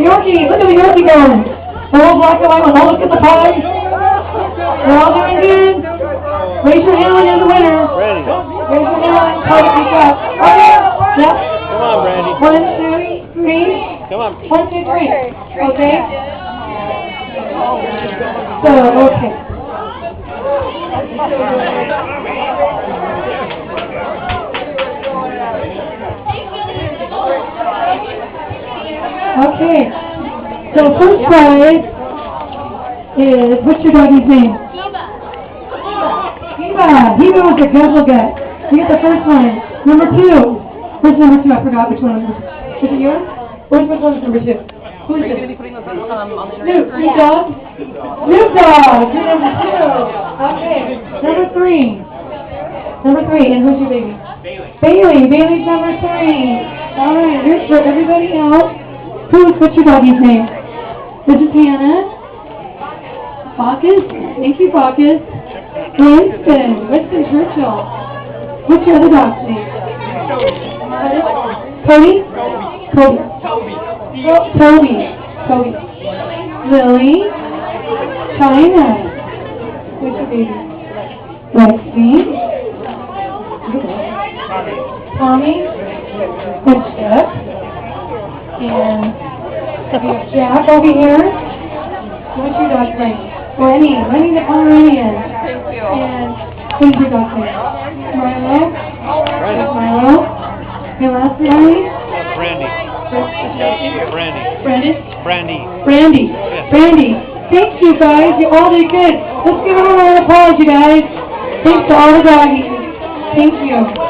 Yorkie, look at the Yorkie going. The whole black and white one. Oh, look at the pies. They're all doing good. Raise your hand when you're the winner. Ready. Raise your hand. Perfect shot. Okay. Yep. Come on, Brandy. 1, 2, 3. Come on. 1, 2, 3. Okay. So, okay. Okay. So first prize is, what's your doggy's name? Heba was a guzzle gut. You get the first one. Number 2. Where's number 2? I forgot which one. Is it yours? Which one is number 2? Who is it? Snoop Dogg? Snoop Dogg! You're number 2. Okay. Number 3. Number 3. And who's your baby? Bailey. Bailey's number 3. Alright, here's for everybody else. What's your doggy's name? This is Hannah. Bacchus? Thank you, Bacchus. Winston Churchill. What's your other dog's name? Cody? Toby. Lily. China. What's your baby? Lexi. Tommy. Good Chip. And we have Jack over here. What's your dog's name? Lenny the Pomeranian. And who's your dog's name? Milo. And last name? Brandy. Brandy. Thank you guys. You all did good. Let's give them a round of applause, you guys. Thanks to all the doggies. Thank you.